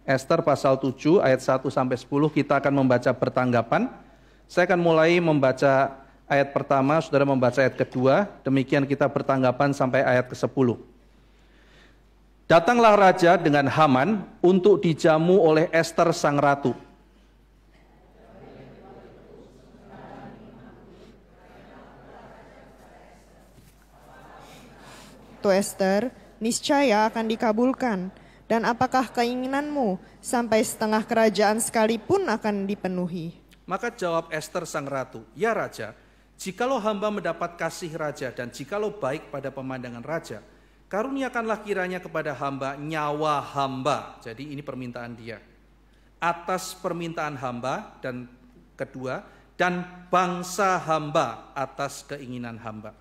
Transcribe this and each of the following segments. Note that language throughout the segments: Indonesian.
Ester pasal 7 ayat 1 sampai 10 kita akan membaca pertanggapan. Saya akan mulai membaca ayat pertama, saudara membaca ayat kedua, demikian kita bertanggapan sampai ayat ke-10. Datanglah raja dengan Haman untuk dijamu oleh Ester sang ratu. Tu Ester, niscaya akan dikabulkan. Dan apakah keinginanmu sampai setengah kerajaan sekalipun akan dipenuhi? Maka jawab Ester sang ratu, ya raja, jikalau hamba mendapat kasih raja dan jikalau baik pada pemandangan raja, karuniakanlah kiranya kepada hamba nyawa hamba. Jadi ini permintaan dia. Atas permintaan hamba dan kedua, dan bangsa hamba atas keinginan hamba.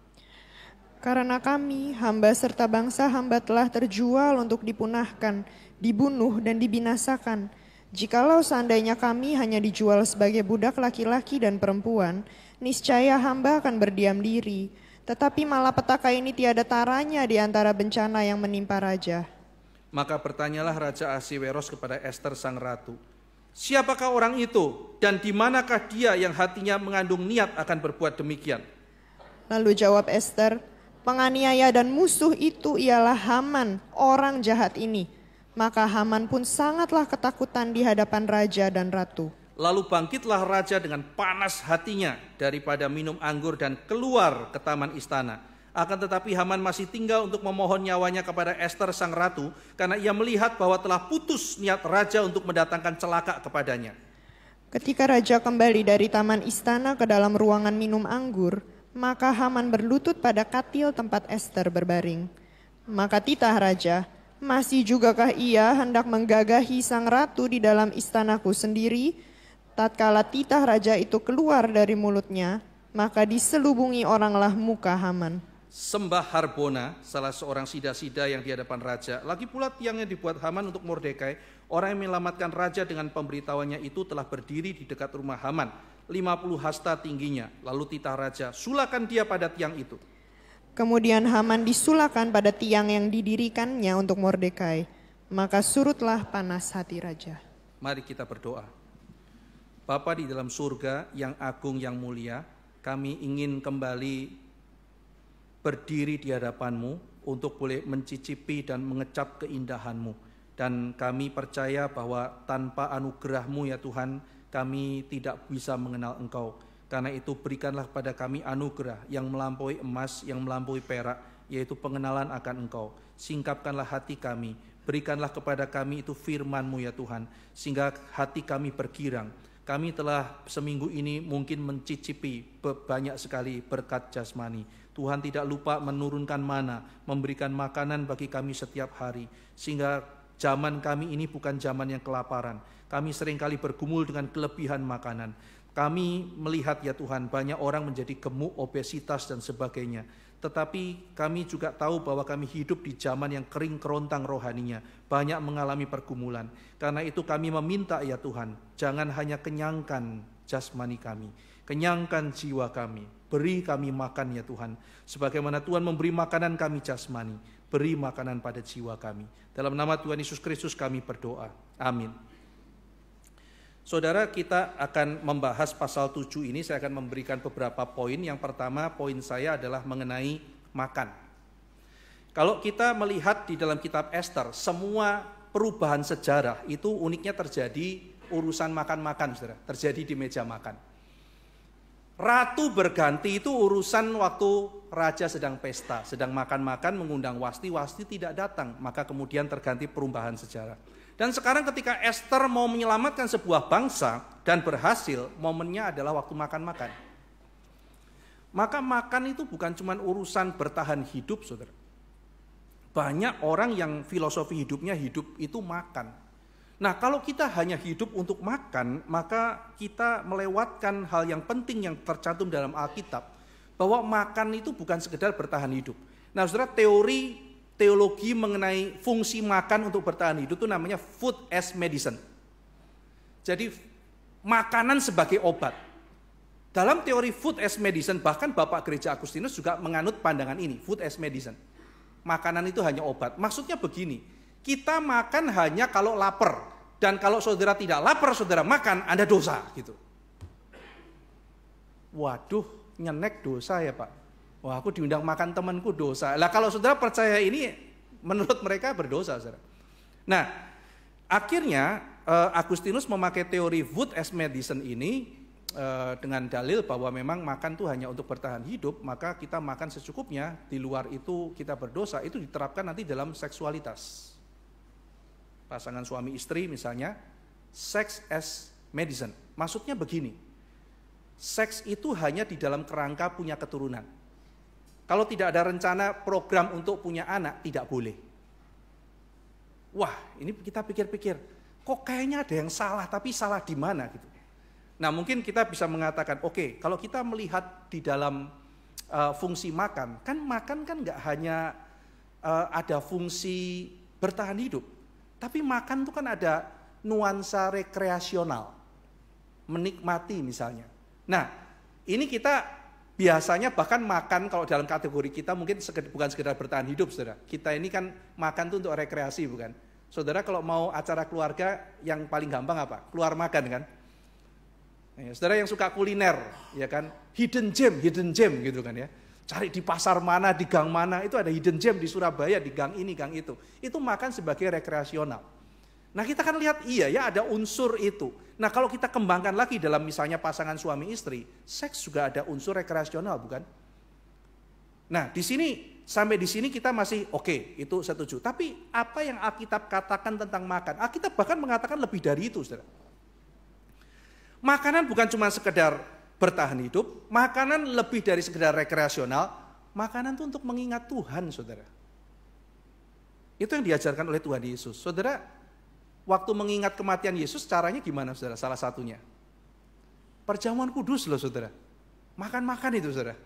Karena kami, hamba serta bangsa hamba telah terjual untuk dipunahkan, dibunuh dan dibinasakan. Jikalau seandainya kami hanya dijual sebagai budak laki-laki dan perempuan, niscaya hamba akan berdiam diri. Tetapi malapetaka ini tiada taranya di antara bencana yang menimpa raja. Maka bertanyalah Raja Ahasiweros kepada Ester sang ratu, siapakah orang itu dan di manakah dia yang hatinya mengandung niat akan berbuat demikian? Lalu jawab Ester, penganiaya dan musuh itu ialah Haman, orang jahat ini. Maka Haman pun sangatlah ketakutan di hadapan raja dan ratu. Lalu bangkitlah raja dengan panas hatinya daripada minum anggur dan keluar ke taman istana. Akan tetapi Haman masih tinggal untuk memohon nyawanya kepada Ester sang ratu, karena ia melihat bahwa telah putus niat raja untuk mendatangkan celaka kepadanya. Ketika raja kembali dari taman istana ke dalam ruangan minum anggur, maka Haman berlutut pada katil tempat Ester berbaring. Maka titah raja, masih jugakah ia hendak menggagahi sang ratu di dalam istanaku sendiri? Tatkala titah raja itu keluar dari mulutnya, maka diselubungi oranglah muka Haman. Sembah Harbona, salah seorang sida-sida yang di hadapan raja, lagi pula tiangnya dibuat Haman untuk Mordekai, orang yang menyelamatkan raja dengan pemberitahuannya itu telah berdiri di dekat rumah Haman, 50 hasta tingginya. Lalu titah raja, sulakan dia pada tiang itu. Kemudian Haman disulakan pada tiang yang didirikannya untuk Mordekai. Maka surutlah panas hati raja. Mari kita berdoa. Bapa di dalam surga yang agung yang mulia, kami ingin kembali berdiri di hadapan-Mu untuk boleh mencicipi dan mengecap keindahan-Mu. Dan kami percaya bahwa tanpa anugerah-Mu ya Tuhan, kami tidak bisa mengenal Engkau. Karena itu berikanlah pada kami anugerah yang melampaui emas, yang melampaui perak, yaitu pengenalan akan Engkau. Singkapkanlah hati kami, berikanlah kepada kami itu firman-Mu ya Tuhan, sehingga hati kami bergirang. Kami telah seminggu ini mungkin mencicipi banyak sekali berkat jasmani. Tuhan tidak lupa menurunkan mana, memberikan makanan bagi kami setiap hari, sehingga zaman kami ini bukan zaman yang kelaparan. Kami seringkali bergumul dengan kelebihan makanan. Kami melihat ya Tuhan banyak orang menjadi gemuk, obesitas dan sebagainya. Tetapi kami juga tahu bahwa kami hidup di zaman yang kering kerontang rohaninya. Banyak mengalami pergumulan. Karena itu kami meminta ya Tuhan, jangan hanya kenyangkan jasmani kami, kenyangkan jiwa kami. Beri kami makan ya Tuhan. Sebagaimana Tuhan memberi makanan kami jasmani, beri makanan pada jiwa kami. Dalam nama Tuhan Yesus Kristus kami berdoa. Amin. Saudara, kita akan membahas pasal 7 ini. Saya akan memberikan beberapa poin. Yang pertama, poin saya adalah mengenai makan. Kalau kita melihat di dalam kitab Ester, semua perubahan sejarah itu uniknya terjadi urusan makan-makan, saudara. Terjadi di meja makan. Ratu berganti itu urusan waktu raja sedang pesta, sedang makan-makan, mengundang Wasti, Wasti tidak datang. Maka kemudian terganti perubahan sejarah. Dan sekarang ketika Ester mau menyelamatkan sebuah bangsa dan berhasil, momennya adalah waktu makan-makan. Maka makan itu bukan cuma urusan bertahan hidup, saudara. Banyak orang yang filosofi hidupnya hidup itu makan. Nah, kalau kita hanya hidup untuk makan, maka kita melewatkan hal yang penting yang tercantum dalam Alkitab, bahwa makan itu bukan sekedar bertahan hidup. Nah, saudara, teologi mengenai fungsi makan untuk bertahan hidup itu namanya food as medicine. Jadi makanan sebagai obat. Dalam teori food as medicine, bahkan Bapak Gereja Agustinus juga menganut pandangan ini, food as medicine. Makanan itu hanya obat. Maksudnya begini, kita makan hanya kalau lapar. dan kalau saudara tidak lapar, saudara makan, Anda dosa gitu. Waduh, nyenek dosa ya Pak. Wah, aku diundang makan temanku dosa. Lah kalau saudara percaya ini, menurut mereka berdosa, saudara. Nah, akhirnya Agustinus memakai teori food as medicine ini dengan dalil bahwa memang makan itu hanya untuk bertahan hidup, maka kita makan secukupnya, di luar itu kita berdosa. Itu diterapkan nanti dalam seksualitas. Pasangan suami istri misalnya, sex as medicine. Maksudnya begini, seks itu hanya di dalam kerangka punya keturunan. Kalau tidak ada rencana program untuk punya anak, tidak boleh. Wah, ini kita pikir-pikir, kok kayaknya ada yang salah, tapi salah di mana gitu. Nah, mungkin kita bisa mengatakan, oke, kalau kita melihat di dalam fungsi makan kan nggak hanya ada fungsi bertahan hidup, tapi makan itu kan ada nuansa rekreasional, menikmati misalnya. Nah, ini kita biasanya bahkan makan kalau dalam kategori kita mungkin bukan sekedar bertahan hidup, saudara. Kita ini kan makan itu untuk rekreasi, bukan? Saudara kalau mau acara keluarga yang paling gampang apa? Keluar makan kan? Ya, saudara yang suka kuliner, ya kan? Hidden gem gitu kan ya. Cari di pasar mana, di gang mana, itu ada hidden gem di Surabaya, di gang ini, gang itu. Itu makan sebagai rekreasional. Nah, kita kan lihat iya ya ada unsur itu. Nah, kalau kita kembangkan lagi dalam misalnya pasangan suami istri, seks juga ada unsur rekreasional, bukan? Nah, di sini sampai di sini kita masih oke, itu setuju. Tapi apa yang Alkitab katakan tentang makan? Alkitab bahkan mengatakan lebih dari itu, saudara. Makanan bukan cuma sekedar bertahan hidup, makanan lebih dari sekedar rekreasional, makanan itu untuk mengingat Tuhan, saudara. Itu yang diajarkan oleh Tuhan Yesus. Saudara, waktu mengingat kematian Yesus, caranya gimana, saudara? Salah satunya, perjamuan kudus loh, saudara. Makan-makan itu, saudara.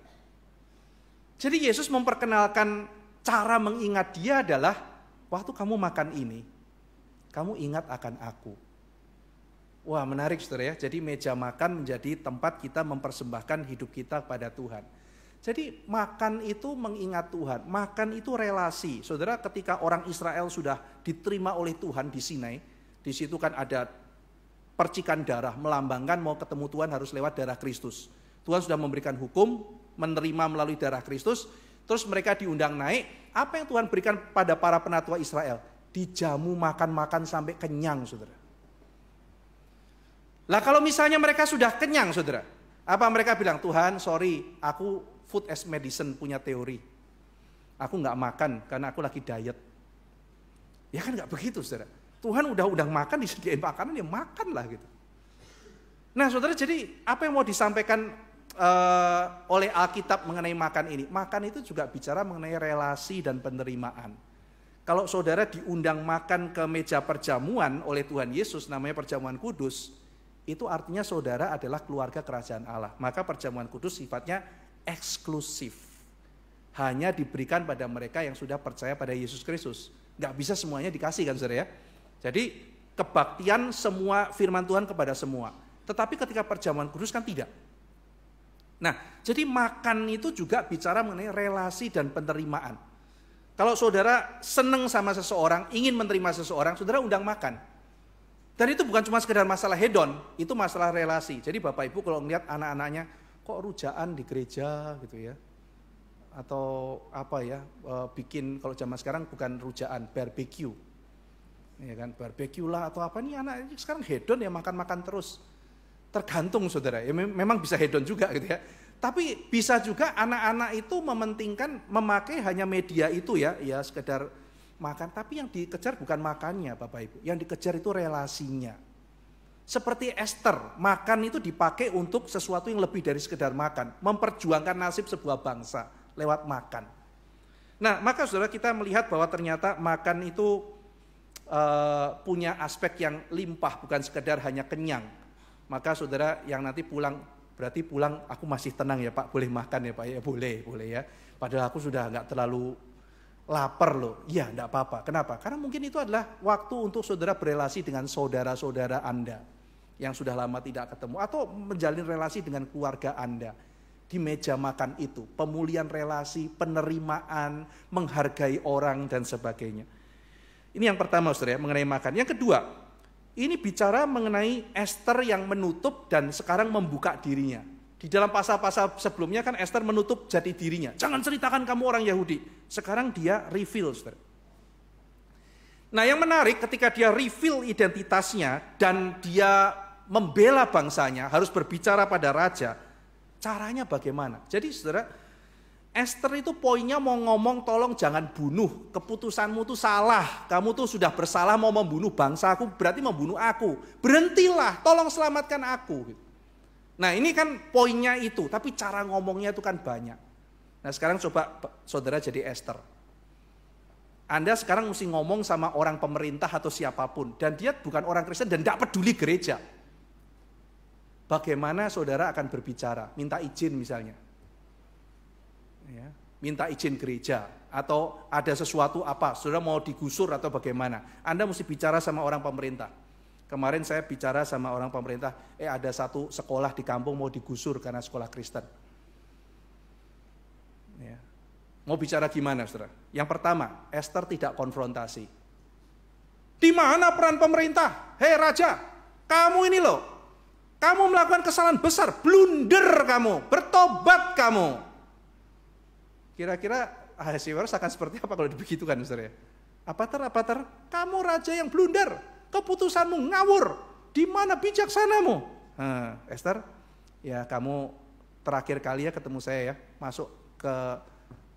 Jadi Yesus memperkenalkan cara mengingat dia adalah, waktu kamu makan ini, kamu ingat akan aku. Wah, menarik, saudara ya. Jadi meja makan menjadi tempat kita mempersembahkan hidup kita kepada Tuhan. Jadi makan itu mengingat Tuhan, makan itu relasi. Saudara, ketika orang Israel sudah diterima oleh Tuhan di Sinai, di situ kan ada percikan darah melambangkan mau ketemu Tuhan harus lewat darah Kristus. Tuhan sudah memberikan hukum, menerima melalui darah Kristus, terus mereka diundang naik. Apa yang Tuhan berikan pada para penatua Israel? Dijamu makan-makan sampai kenyang, saudara. Lah kalau misalnya mereka sudah kenyang, saudara, apa mereka bilang? Tuhan, sorry, aku food as medicine punya teori. Aku nggak makan karena aku lagi diet. Ya kan nggak begitu, saudara. Tuhan udah makan, disediain makanan, ya makanlah gitu. Nah, saudara, jadi apa yang mau disampaikan oleh Alkitab mengenai makan ini? Makan itu juga bicara mengenai relasi dan penerimaan. Kalau saudara diundang makan ke meja perjamuan oleh Tuhan Yesus, namanya perjamuan kudus, itu artinya saudara adalah keluarga kerajaan Allah. Maka perjamuan kudus sifatnya eksklusif. Hanya diberikan pada mereka yang sudah percaya pada Yesus Kristus. Gak bisa semuanya dikasih kan, saudara ya. Jadi kebaktian semua firman Tuhan kepada semua. Tetapi ketika perjamuan kudus kan tidak. Nah, jadi makan itu juga bicara mengenai relasi dan penerimaan. Kalau saudara senang sama seseorang, ingin menerima seseorang, saudara undang makan. Dan itu bukan cuma sekedar masalah hedon, itu masalah relasi. Jadi Bapak Ibu kalau melihat anak-anaknya, kok rujaan di gereja gitu ya. Atau apa ya, bikin kalau zaman sekarang bukan rujaan, barbecue. Ya kan, barbecue lah atau apa nih anak sekarang hedon ya makan-makan terus. Tergantung, saudara, ya memang bisa hedon juga gitu ya. Tapi bisa juga anak-anak itu mementingkan memakai hanya media itu ya sekedar makan. Tapi yang dikejar bukan makannya, Bapak Ibu. Yang dikejar itu relasinya. Seperti Esther, makan itu dipakai untuk sesuatu yang lebih dari sekedar makan. Memperjuangkan nasib sebuah bangsa lewat makan. Nah, maka saudara kita melihat bahwa ternyata makan itu punya aspek yang limpah, bukan sekedar hanya kenyang. Maka saudara yang nanti pulang, berarti pulang aku masih tenang ya Pak, boleh makan ya Pak, ya boleh ya. Padahal aku sudah nggak terlalu lapar loh, ya enggak apa-apa. Kenapa? Karena mungkin itu adalah waktu untuk saudara berelasi dengan saudara-saudara Anda yang sudah lama tidak ketemu, atau menjalin relasi dengan keluarga Anda. Di meja makan itu, pemulihan relasi, penerimaan, menghargai orang dan sebagainya. Ini yang pertama saudara ya, mengenai makan. Yang kedua, Ini bicara mengenai Ester yang menutup dan sekarang membuka dirinya. Di dalam pasal-pasal sebelumnya kan Ester menutup jati dirinya. Jangan ceritakan kamu orang Yahudi. Sekarang dia reveal, saudara. Nah yang menarik ketika dia reveal identitasnya dan dia membela bangsanya, harus berbicara pada raja. Caranya bagaimana? Jadi saudara, Ester itu poinnya mau ngomong tolong jangan bunuh, keputusanmu tuh salah, kamu tuh sudah bersalah mau membunuh bangsaku, berarti membunuh aku, berhentilah, tolong selamatkan aku. Nah ini kan poinnya itu, tapi cara ngomongnya itu kan banyak. Nah sekarang coba saudara jadi Ester. Anda sekarang mesti ngomong sama orang pemerintah atau siapapun, dan dia bukan orang Kristen dan tidak peduli gereja. Bagaimana saudara akan berbicara, minta izin misalnya. Ya, minta izin gereja atau ada sesuatu apa, saudara mau digusur atau bagaimana, Anda mesti bicara sama orang pemerintah. Kemarin saya bicara sama orang pemerintah, ada satu sekolah di kampung mau digusur karena sekolah Kristen. Ya. Mau bicara gimana saudara? Yang pertama, Ester tidak konfrontasi. Di mana peran pemerintah? Hei raja, kamu ini loh, kamu melakukan kesalahan besar, blunder kamu, bertobat kamu. Kira-kira Ahasiweros akan seperti apa kalau dibegitukan, saudara? Apa ter? Kamu raja yang blunder, keputusanmu ngawur. Di mana bijaksanamu? Ester, ya kamu terakhir kali ya ketemu saya ya, masuk ke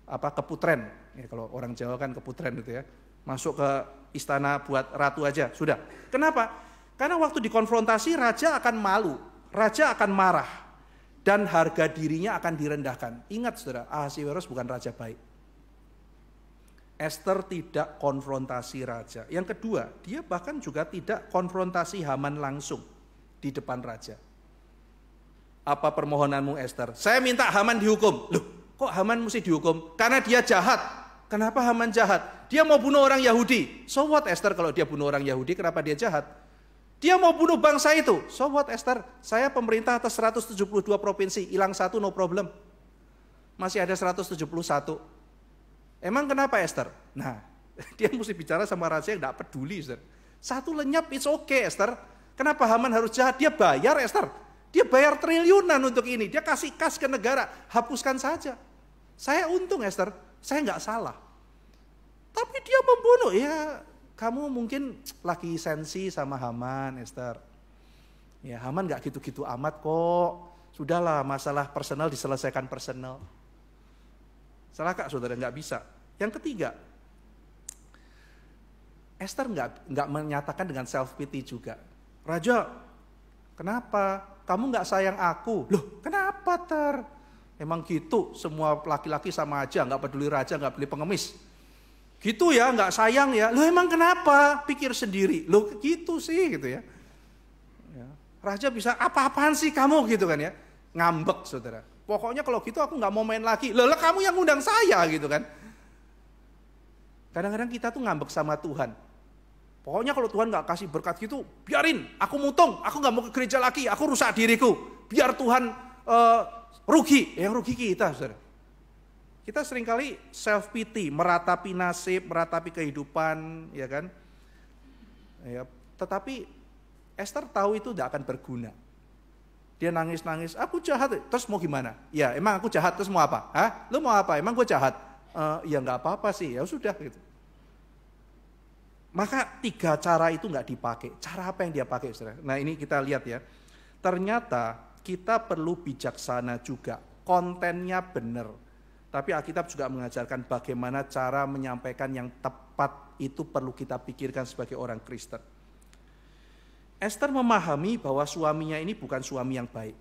Keputren. Ya, kalau orang Jawa kan Keputren gitu ya. Masuk ke istana buat ratu aja, sudah. Kenapa? Karena waktu dikonfrontasi raja akan malu, raja akan marah. Dan harga dirinya akan direndahkan. Ingat saudara, Ahasiweros bukan raja baik. Ester tidak konfrontasi raja. Yang kedua, dia bahkan juga tidak konfrontasi Haman langsung di depan raja. Apa permohonanmu Ester? Saya minta Haman dihukum. Loh, kok Haman mesti dihukum? Karena dia jahat. Kenapa Haman jahat? Dia mau bunuh orang Yahudi. So what Ester kalau dia bunuh orang Yahudi, kenapa dia jahat? Dia mau bunuh bangsa itu. So what Ester? Saya pemerintah atas 172 provinsi, hilang satu no problem. Masih ada 171. Emang kenapa Ester? Nah, dia mesti bicara sama raja yang tidak peduli, Ester. Satu lenyap, it's okay Ester. Kenapa Haman harus jahat? Dia bayar Ester. Dia bayar triliunan untuk ini. Dia kasih kas ke negara, hapuskan saja. Saya untung Ester, saya nggak salah. Tapi dia membunuh, ya kamu mungkin lagi sensi sama Haman, Ester. Ya Haman gak gitu-gitu amat kok. Sudahlah, masalah personal diselesaikan personal. Salah kak saudara, gak bisa. Yang ketiga, Ester gak menyatakan dengan self pity juga. Raja, kenapa? Kamu gak sayang aku? Loh kenapa ter? Emang gitu, semua laki-laki sama aja, gak peduli raja, gak peduli pengemis. Gitu ya, nggak sayang ya. Loh emang kenapa? Pikir sendiri. Loh gitu sih gitu ya. Raja bisa apa-apaan sih kamu gitu kan ya. Ngambek saudara. Pokoknya kalau gitu aku nggak mau main lagi. Loh kamu yang ngundang saya gitu kan. Kadang-kadang kita tuh ngambek sama Tuhan. Pokoknya kalau Tuhan nggak kasih berkat gitu, biarin. Aku mutung, aku nggak mau ke gereja lagi. Aku rusak diriku. Biar Tuhan rugi. Yang rugi kita saudara. Kita seringkali self pity, meratapi nasib, meratapi kehidupan, ya kan? Ya, tetapi Ester tahu itu tidak akan berguna. Dia nangis-nangis, aku jahat, terus mau gimana? Ya emang aku jahat, terus mau apa? Hah? Lu mau apa? Emang gue jahat? Ya nggak apa-apa sih, ya sudah gitu. Maka 3 cara itu nggak dipakai. Cara apa yang dia pakai, saudara? Nah ini kita lihat ya. Ternyata kita perlu bijaksana juga, kontennya benar. Tapi Alkitab juga mengajarkan bagaimana cara menyampaikan yang tepat itu perlu kita pikirkan sebagai orang Kristen. Ester memahami bahwa suaminya ini bukan suami yang baik.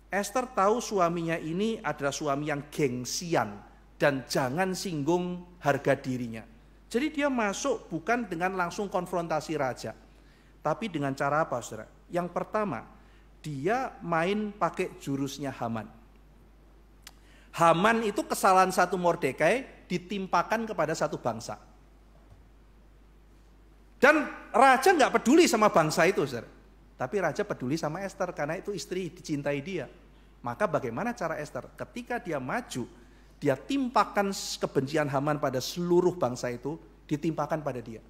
Ester tahu suaminya ini adalah suami yang gengsian dan jangan singgung harga dirinya. Jadi dia masuk bukan dengan langsung konfrontasi raja, tapi dengan cara apa saudara? Yang pertama, dia main pakai jurusnya Haman. Haman itu kesalahan satu Mordekai ditimpakan kepada satu bangsa. Dan raja nggak peduli sama bangsa itu, saudara. Tapi raja peduli sama Ester karena itu istri dicintai dia. Maka bagaimana cara Ester? Ketika dia maju, dia timpakan kebencian Haman pada seluruh bangsa itu, ditimpakan pada dia.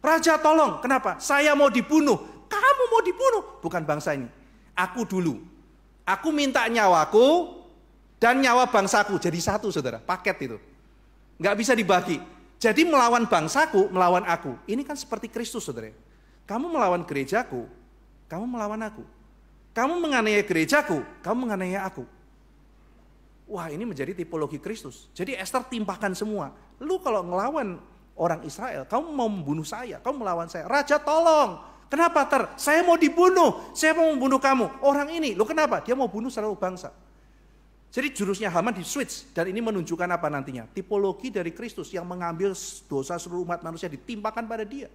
Raja tolong, kenapa? Saya mau dibunuh. mau dibunuh. Bukan bangsa ini. Aku dulu. Aku minta nyawaku dan nyawa bangsaku. Jadi satu saudara, paket itu. Nggak bisa dibagi. Jadi melawan bangsaku, melawan aku. Ini kan seperti Kristus saudara. Kamu melawan gerejaku, kamu melawan aku. Kamu menganiaya gerejaku, kamu menganiaya aku. Wah, ini menjadi tipologi Kristus. Jadi Ester timpahkan semua. Lu kalau ngelawan orang Israel, kamu mau membunuh saya, kamu melawan saya. Raja tolong. Kenapa saya mau dibunuh, saya mau membunuh kamu. Orang ini, lu kenapa? Dia mau bunuh seluruh bangsa. Jadi jurusnya Haman di switch, dan ini menunjukkan apa nantinya? Tipologi dari Kristus yang mengambil dosa seluruh umat manusia ditimpakan pada dia.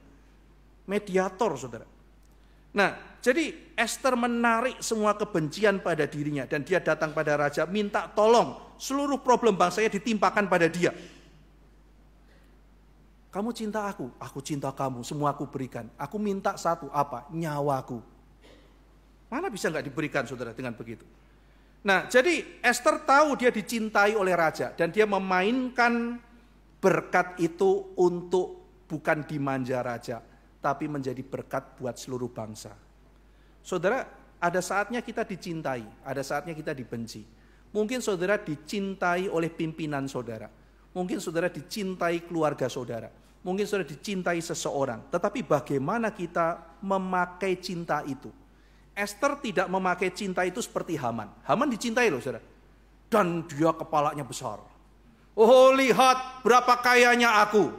Mediator saudara. Nah, jadi Ester menarik semua kebencian pada dirinya dan dia datang pada raja minta tolong seluruh problem bangsanya ditimpakan pada dia. Kamu cinta aku cinta kamu, semua aku berikan. Aku minta satu, apa? Nyawaku. Mana bisa nggak diberikan saudara dengan begitu? Nah, jadi Ester tahu dia dicintai oleh raja dan dia memainkan berkat itu untuk bukan dimanja raja, tapi menjadi berkat buat seluruh bangsa. Saudara, ada saatnya kita dicintai, ada saatnya kita dibenci. Mungkin saudara dicintai oleh pimpinan saudara. Mungkin saudara dicintai keluarga saudara. Mungkin saudara dicintai seseorang. Tetapi bagaimana kita memakai cinta itu? Ester tidak memakai cinta itu seperti Haman. Haman dicintai loh saudara. Dan dia kepalanya besar. Oh lihat berapa kayanya aku.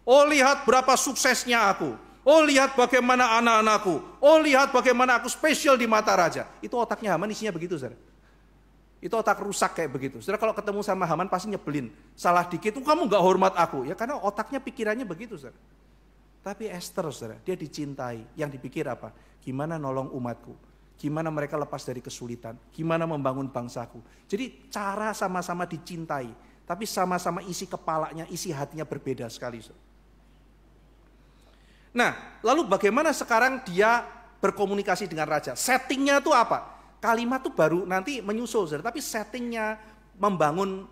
Oh lihat berapa suksesnya aku. Oh lihat bagaimana anak-anakku. Oh lihat bagaimana aku spesial di mata raja. Itu otaknya Haman isinya begitu saudara. Itu otak rusak kayak begitu. Saudara kalau ketemu sama Haman pasti nyebelin. Salah dikit, kamu gak hormat aku. Ya karena otaknya pikirannya begitu saudara. Tapi Ester saudara, dia dicintai. Yang dipikir apa? Gimana nolong umatku? Gimana mereka lepas dari kesulitan? Gimana membangun bangsaku? Jadi cara sama-sama dicintai. Tapi sama-sama isi kepalanya, isi hatinya berbeda sekali saudara. Nah, lalu bagaimana sekarang dia berkomunikasi dengan raja? Settingnya itu apa? Kalimat itu baru nanti menyusul, saudara. Tapi settingnya membangun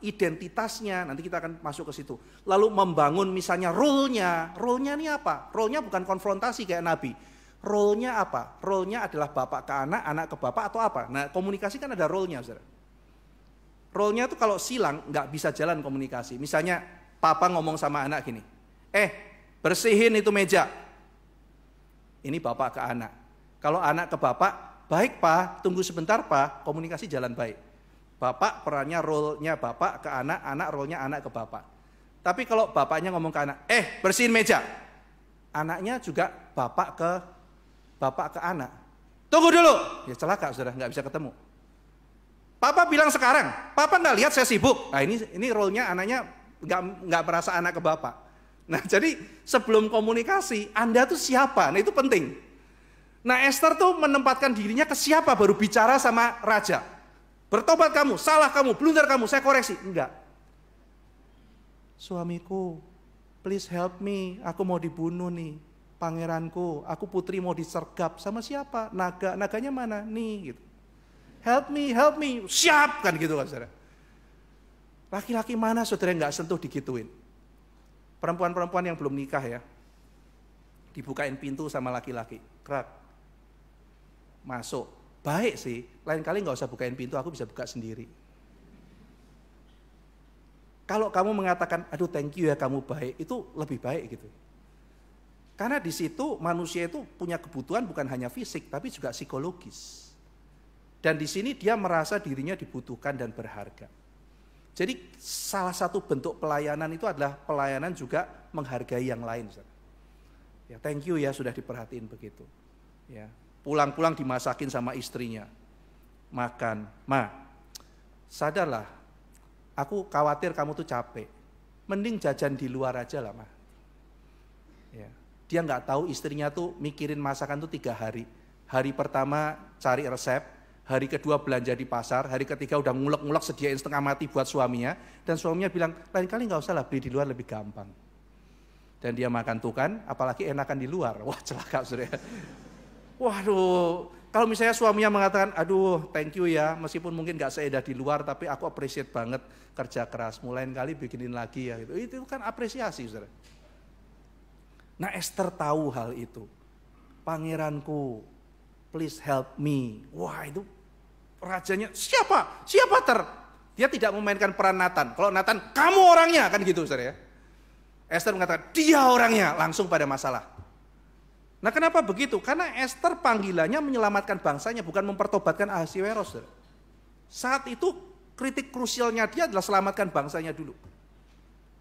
identitasnya, nanti kita akan masuk ke situ. Lalu membangun misalnya role-nya ini apa? Role-nya bukan konfrontasi kayak Nabi. Role-nya apa? Role-nya adalah bapak ke anak, anak ke bapak atau apa? Nah komunikasi kan ada role-nya saudara. Role-nya itu kalau silang nggak bisa jalan komunikasi. Misalnya papa ngomong sama anak gini, bersihin itu meja. Ini bapak ke anak. Kalau anak ke bapak, baik pak, tunggu sebentar pak, komunikasi jalan baik. Bapak perannya role-nya bapak ke anak, anak role-nya anak ke bapak. Tapi kalau bapaknya ngomong ke anak, bersihin meja. Anaknya juga bapak ke anak. Tunggu dulu, ya celaka saudara, nggak bisa ketemu. Papa bilang sekarang, papa nggak lihat saya sibuk. Nah ini role-nya anaknya nggak merasa anak ke bapak. Nah jadi sebelum komunikasi, Anda tuh siapa? Nah itu penting. Nah Ester tuh menempatkan dirinya ke siapa baru bicara sama raja. Bertobat kamu, salah kamu, blunder kamu, saya koreksi. Enggak. Suamiku, please help me, aku mau dibunuh nih. Pangeranku, aku putri mau disergap. Sama siapa? Naganya mana? Nih gitu. Help me, siap kan gitu kan saudara. Laki-laki mana saudara yang gak sentuh digituin? Perempuan-perempuan yang belum nikah ya, dibukain pintu sama laki-laki, krak, masuk, baik sih, lain kali gak usah bukain pintu, aku bisa buka sendiri. Kalau kamu mengatakan, aduh thank you ya kamu baik, itu lebih baik gitu. Karena di situ manusia itu punya kebutuhan bukan hanya fisik, tapi juga psikologis. Dan di sini dia merasa dirinya dibutuhkan dan berharga. Jadi salah satu bentuk pelayanan itu adalah pelayanan juga menghargai yang lain. Ya, thank you ya sudah diperhatiin begitu. Ya, pulang-pulang dimasakin sama istrinya. Makan, Ma, sadarlah, aku khawatir kamu tuh capek. Mending jajan di luar aja lah, Ma. Ya, dia nggak tahu istrinya tuh mikirin masakan tuh 3 hari. Hari pertama cari resep. Hari kedua belanja di pasar, hari ketiga udah ngulek-ngulek sediain setengah mati buat suaminya. Dan suaminya bilang, lain kali gak usah lah beli di luar lebih gampang. Dan dia makan tuh kan, apalagi enakan di luar. Wah celaka saudara. Waduh, kalau misalnya suaminya mengatakan, aduh thank you ya, meskipun mungkin gak seindah di luar, tapi aku appreciate banget kerja kerasmu, lain kali bikinin lagi ya. Itu kan apresiasi saudara. Nah Ester tahu hal itu. pangeranku, please help me. Wah, itu rajanya, siapa? Siapa Dia tidak memainkan peran Nathan. Kalau Nathan, kamu orangnya, kan gitu saudara ya. Esther mengatakan, dia orangnya, langsung pada masalah. Nah kenapa begitu? Karena Esther panggilannya menyelamatkan bangsanya, bukan mempertobatkan Ahasiweros. Saat itu kritik krusialnya dia adalah selamatkan bangsanya dulu.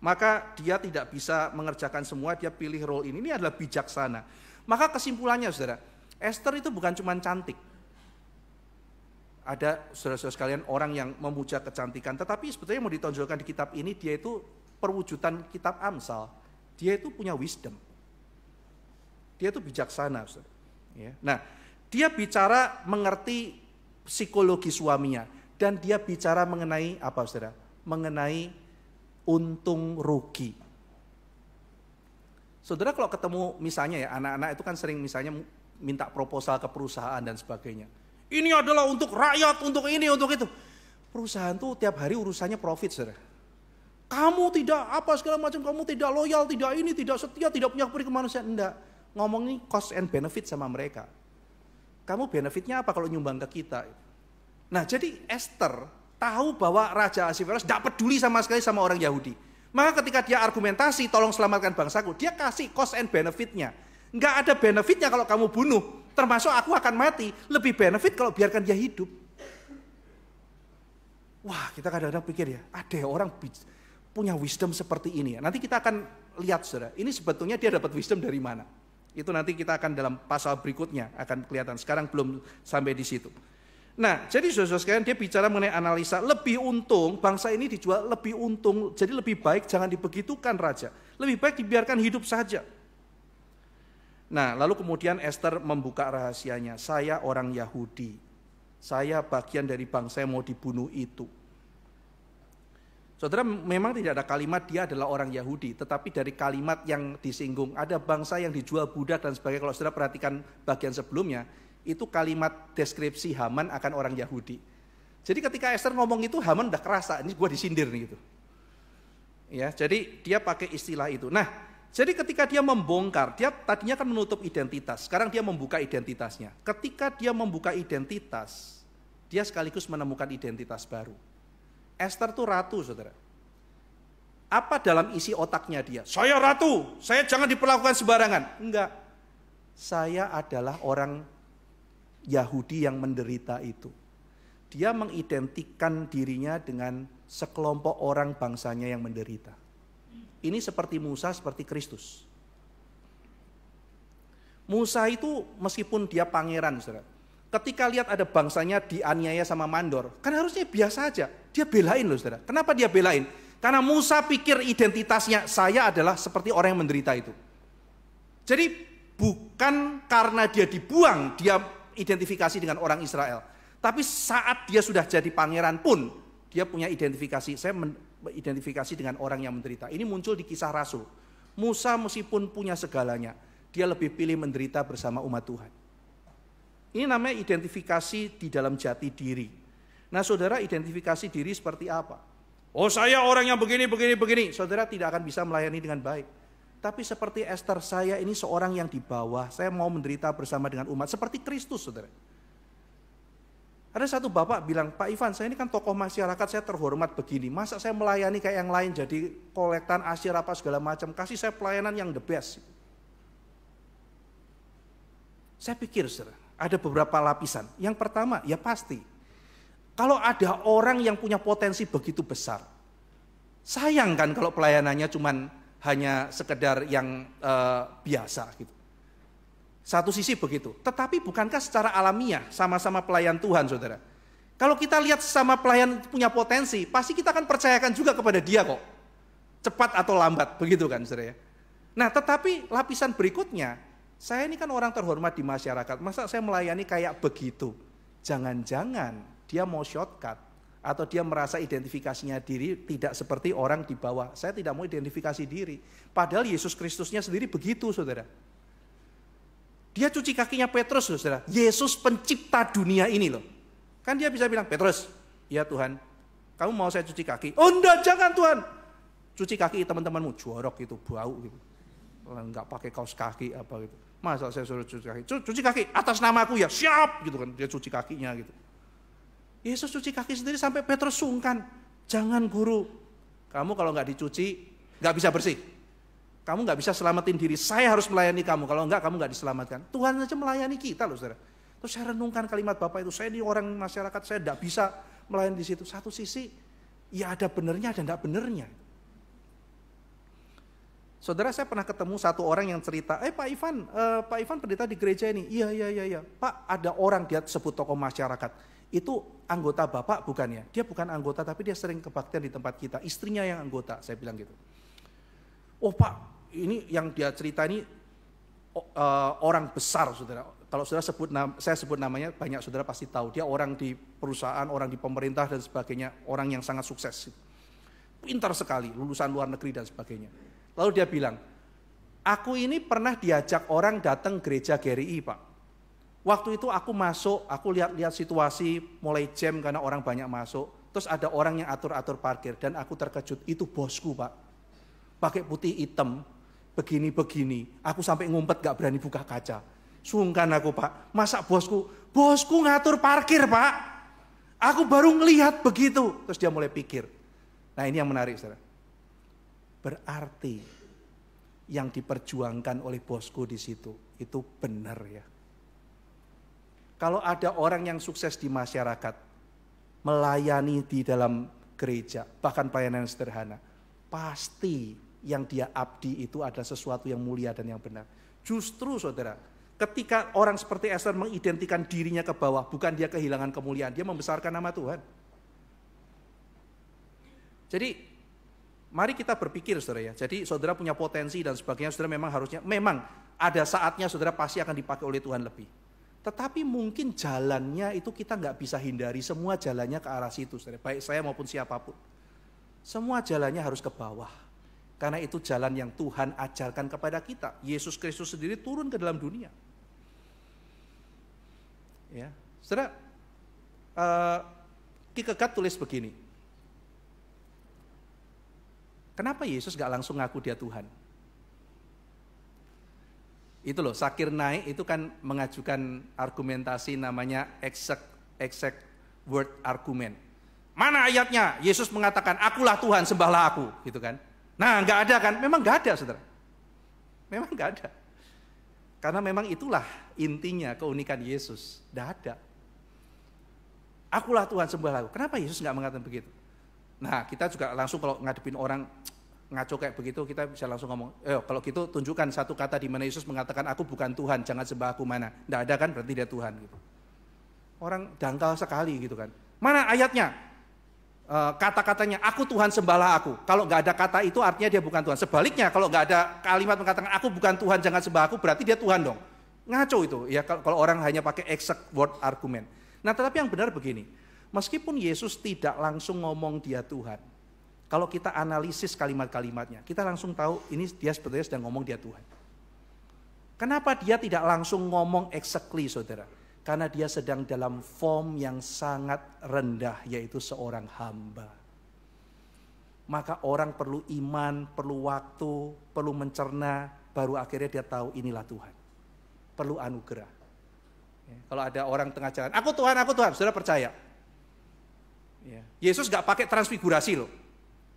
Maka dia tidak bisa mengerjakan semua, dia pilih role ini adalah bijaksana. Maka kesimpulannya saudara, Esther itu bukan cuma cantik. Ada saudara-saudara sekalian orang yang memuja kecantikan, tetapi sebetulnya mau ditonjolkan di kitab ini, dia itu perwujudan kitab Amsal. Dia itu punya wisdom. Dia itu bijaksana. Saudara. Ya. Nah, dia bicara mengerti psikologi suaminya. Dan dia bicara mengenai apa saudara? Mengenai untung rugi. Saudara kalau ketemu misalnya ya, anak-anak itu kan sering misalnya minta proposal ke perusahaan dan sebagainya. Ini adalah untuk rakyat, untuk ini, untuk itu. Perusahaan tuh tiap hari urusannya profit, saudara. Kamu tidak apa segala macam, kamu tidak loyal, tidak ini, tidak setia, tidak punya peri kemanusiaan. Enggak, ngomongin cost and benefit sama mereka. Kamu benefitnya apa kalau nyumbang ke kita? Nah jadi Esther tahu bahwa Raja Ahasiweros tidak peduli sama sekali sama orang Yahudi. Maka ketika dia argumentasi, tolong selamatkan bangsaku, dia kasih cost and benefitnya. Enggak ada benefitnya kalau kamu bunuh. Termasuk aku akan mati, lebih benefit kalau biarkan dia hidup. Wah, kita kadang-kadang pikir ya, ada orang punya wisdom seperti ini ya. Nanti kita akan lihat saudara, ini sebetulnya dia dapat wisdom dari mana. Itu nanti kita akan dalam pasal berikutnya akan kelihatan, sekarang belum sampai di situ. Nah, jadi saudara sekalian dia bicara mengenai analisa, lebih untung, bangsa ini dijual lebih untung, jadi lebih baik jangan dibegitukan raja. Lebih baik dibiarkan hidup saja. Nah, lalu kemudian Esther membuka rahasianya. Saya orang Yahudi. Saya bagian dari bangsa yang mau dibunuh itu. Saudara, memang tidak ada kalimat dia adalah orang Yahudi. Tetapi dari kalimat yang disinggung, ada bangsa yang dijual budak dan sebagainya. Kalau saudara perhatikan bagian sebelumnya, itu kalimat deskripsi Haman akan orang Yahudi. Jadi ketika Esther ngomong itu, Haman udah kerasa, ini gue disindir nih gitu. Ya, jadi dia pakai istilah itu. Nah, jadi ketika dia membongkar, dia tadinya kan menutup identitas, sekarang dia membuka identitasnya. Ketika dia membuka identitas, dia sekaligus menemukan identitas baru. Esther tuh ratu, saudara. Apa dalam isi otaknya dia? Saya ratu, saya jangan diperlakukan sembarangan. Enggak, saya adalah orang Yahudi yang menderita itu. Dia mengidentikan dirinya dengan sekelompok orang bangsanya yang menderita. Ini seperti Musa, seperti Kristus. Musa itu meskipun dia pangeran, saudara, ketika lihat ada bangsanya dianiaya sama mandor, kan harusnya biasa aja. Dia belain loh saudara. Kenapa dia belain? Karena Musa pikir identitasnya, saya adalah seperti orang yang menderita itu. Jadi bukan karena dia dibuang, dia identifikasi dengan orang Israel. Tapi saat dia sudah jadi pangeran pun, dia punya identifikasi, saya identifikasi dengan orang yang menderita. Ini muncul di Kisah Rasul. Musa meskipun punya segalanya, dia lebih pilih menderita bersama umat Tuhan. Ini namanya identifikasi di dalam jati diri. Nah saudara, identifikasi diri seperti apa? Oh saya orang yang begini. Saudara tidak akan bisa melayani dengan baik. Tapi seperti Esther, saya ini seorang yang di bawah, saya mau menderita bersama dengan umat. Seperti Kristus saudara. Ada satu bapak bilang, Pak Ivan, saya ini kan tokoh masyarakat, saya terhormat begini. Masa saya melayani kayak yang lain, jadi kolektan asyir apa segala macam. Kasih saya pelayanan yang the best. Saya pikir, saudara, ada beberapa lapisan. Yang pertama, ya pasti. Kalau ada orang yang punya potensi begitu besar. Sayang kan kalau pelayanannya cuman hanya sekedar yang biasa gitu. Satu sisi begitu, tetapi bukankah secara alamiah sama-sama pelayan Tuhan saudara? Kalau kita lihat sama pelayan punya potensi, pasti kita akan percayakan juga kepada dia kok. Cepat atau lambat, begitu kan saudara ya? Nah tetapi lapisan berikutnya, saya ini kan orang terhormat di masyarakat, masa saya melayani kayak begitu? Jangan-jangan dia mau shortcut, atau dia merasa identifikasinya diri tidak seperti orang di bawah. Saya tidak mau identifikasi diri, padahal Yesus Kristusnya sendiri begitu saudara. Dia cuci kakinya Petrus, saudara. Yesus pencipta dunia ini loh. Kan dia bisa bilang, Petrus, ya Tuhan, kamu mau saya cuci kaki? Oh enggak, jangan Tuhan. Cuci kaki teman-temanmu, jorok gitu, bau gitu. Enggak pakai kaos kaki apa gitu. Masa saya suruh cuci kaki? Cuci kaki atas namaku ya, siap gitu kan. Dia cuci kakinya gitu. Yesus cuci kaki sendiri sampai Petrus sungkan. Jangan guru, kamu kalau nggak dicuci nggak bisa bersih. Kamu nggak bisa selamatin diri, saya harus melayani kamu. Kalau enggak, kamu nggak diselamatkan. Tuhan saja melayani kita loh saudara. Terus saya renungkan kalimat Bapak itu, saya ini orang masyarakat, saya nggak bisa melayani di situ. Satu sisi, ya ada benernya, ada nggak benernya. Saudara, saya pernah ketemu satu orang yang cerita, Pak Ivan pendeta di gereja ini. Iya. Pak, ada orang dia sebut tokoh masyarakat. Itu anggota Bapak bukan ya? Dia bukan anggota tapi dia sering kebaktian di tempat kita. Istrinya yang anggota, saya bilang gitu. Oh Pak, ini yang dia cerita ini orang besar saudara. Kalau saudara saya sebut namanya, banyak saudara pasti tahu. Dia orang di perusahaan, orang di pemerintah dan sebagainya. Orang yang sangat sukses. Pintar sekali, lulusan luar negeri dan sebagainya. Lalu dia bilang, aku ini pernah diajak orang datang gereja GRI Pak. Waktu itu aku masuk, aku lihat situasi mulai jam karena orang banyak masuk. Terus ada orang yang atur-atur parkir dan aku terkejut, itu bosku Pak. Pakai putih hitam, begini-begini. Aku sampai ngumpet gak berani buka kaca. Sungkan aku Pak, masa bosku ngatur parkir Pak. Aku baru ngelihat begitu. Terus dia mulai pikir. Nah ini yang menarik saudara. Berarti yang diperjuangkan oleh bosku di situ itu benar ya. Kalau ada orang yang sukses di masyarakat, melayani di dalam gereja, bahkan pelayanan sederhana, pasti yang dia abdi itu adalah sesuatu yang mulia dan yang benar. Justru saudara, ketika orang seperti Esther mengidentikan dirinya ke bawah, bukan dia kehilangan kemuliaan, dia membesarkan nama Tuhan. Jadi mari kita berpikir saudara ya. Jadi saudara punya potensi dan sebagainya, saudara memang ada saatnya saudara pasti akan dipakai oleh Tuhan lebih. Tetapi mungkin jalannya itu kita nggak bisa hindari, semua jalannya ke arah situ saudara. Baik saya maupun siapapun. Semua jalannya harus ke bawah. Karena itu jalan yang Tuhan ajarkan kepada kita. Yesus Kristus sendiri turun ke dalam dunia. Ya, saudara, Kierkegaard tulis begini. Kenapa Yesus gak langsung ngaku dia Tuhan? Itu loh, Sakir Naik itu kan mengajukan argumentasi namanya exact word argument. Mana ayatnya? Yesus mengatakan, akulah Tuhan, sembahlah aku. Gitu kan. Nah gak ada kan? Memang gak ada saudara. Memang gak ada. Karena memang itulah intinya keunikan Yesus. Gak ada. Akulah Tuhan, sembahlah aku. Kenapa Yesus gak mengatakan begitu? Nah kita juga langsung kalau ngadepin orang ngaco kayak begitu, kita bisa langsung ngomong, kalau gitu tunjukkan satu kata di mana Yesus mengatakan aku bukan Tuhan, jangan sembah aku mana. Nggak ada kan, berarti dia Tuhan gitu. Orang dangkal sekali gitu kan. Mana ayatnya? Kata-katanya aku Tuhan, sembahlah aku. Kalau nggak ada kata itu artinya dia bukan Tuhan. Sebaliknya kalau nggak ada kalimat mengatakan aku bukan Tuhan, jangan sembah aku, berarti dia Tuhan dong. Ngaco itu ya kalau orang hanya pakai exact word argument. Nah tetapi yang benar begini. Meskipun Yesus tidak langsung ngomong dia Tuhan, kalau kita analisis kalimat-kalimatnya, kita langsung tahu ini dia sebetulnya sedang ngomong dia Tuhan. Kenapa dia tidak langsung ngomong exactly saudara? Karena dia sedang dalam form yang sangat rendah, yaitu seorang hamba. Maka orang perlu iman, perlu waktu, perlu mencerna, baru akhirnya dia tahu inilah Tuhan. Perlu anugerah. Kalau ada orang tengah jalan, aku Tuhan, saudara percaya. Yesus gak pakai transfigurasi loh.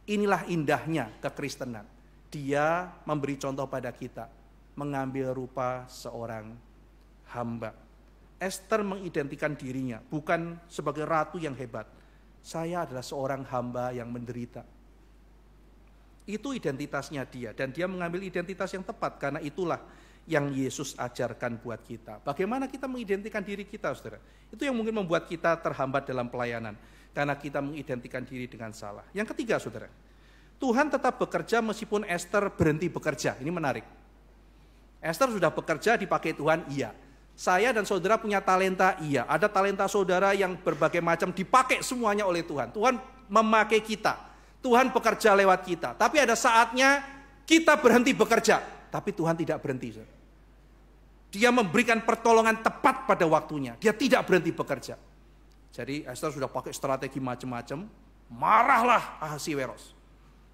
Inilah indahnya kekristenan. Dia memberi contoh pada kita. Mengambil rupa seorang hamba. Esther mengidentikan dirinya. Bukan sebagai ratu yang hebat. Saya adalah seorang hamba yang menderita. Itu identitasnya dia. Dan dia mengambil identitas yang tepat. Karena itulah yang Yesus ajarkan buat kita. Bagaimana kita mengidentikan diri kita saudara. Itu yang mungkin membuat kita terhambat dalam pelayanan. Karena kita mengidentikan diri dengan salah. Yang ketiga saudara, Tuhan tetap bekerja meskipun Esther berhenti bekerja. Ini menarik. Esther sudah bekerja dipakai Tuhan, iya. Saya dan saudara punya talenta, iya. Ada talenta saudara yang berbagai macam dipakai semuanya oleh Tuhan. Tuhan memakai kita. Tuhan bekerja lewat kita. Tapi ada saatnya kita berhenti bekerja. Tapi Tuhan tidak berhenti. Saudara. Dia memberikan pertolongan tepat pada waktunya. Dia tidak berhenti bekerja. Jadi Esther sudah pakai strategi macam-macam. Marahlah Ahasiweros.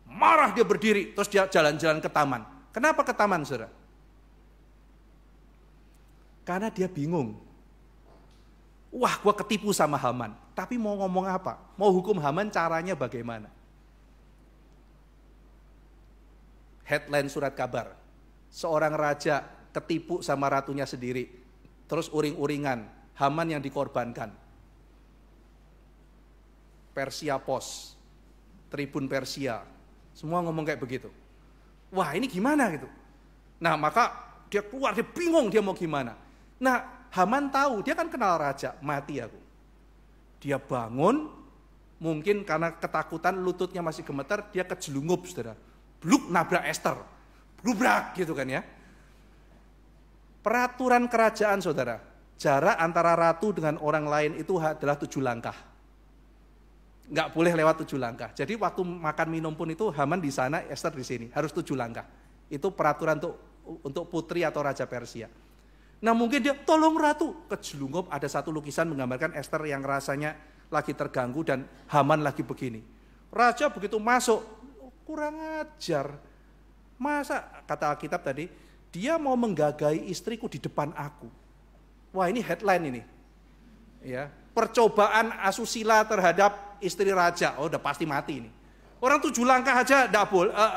Marah dia berdiri. Terus dia jalan-jalan ke taman. Kenapa ke taman saudara? Karena dia bingung. Wah, gue ketipu sama Haman. Tapi mau ngomong apa? Mau hukum Haman caranya bagaimana? Headline surat kabar. Seorang raja ketipu sama ratunya sendiri. Terus uring-uringan. Haman yang dikorbankan. Persia Pos. Tribun Persia. Semua ngomong kayak begitu. Wah, ini gimana gitu. Nah, maka dia keluar, dia bingung dia mau gimana. Nah, Haman tahu, dia kan kenal raja, mati aku. Dia bangun, mungkin karena ketakutan lututnya masih gemetar, dia kejelungup, saudara. Bluk nabrak Ester, blubrak gitu kan ya. Peraturan kerajaan, saudara, jarak antara ratu dengan orang lain itu adalah 7 langkah. Nggak boleh lewat 7 langkah. Jadi waktu makan minum pun itu Haman di sana, Ester di sini, harus 7 langkah. Itu peraturan untuk putri atau raja Persia. Nah mungkin dia, tolong ratu, kejelungup, ada satu lukisan menggambarkan Ester yang rasanya lagi terganggu dan Haman lagi begini. Raja begitu masuk, kurang ajar. Masa, kata Alkitab tadi, dia mau menggagai istriku di depan aku. Wah ini headline ini. Ya, percobaan asusila terhadap istri raja, oh udah pasti mati ini. Orang 7 langkah aja,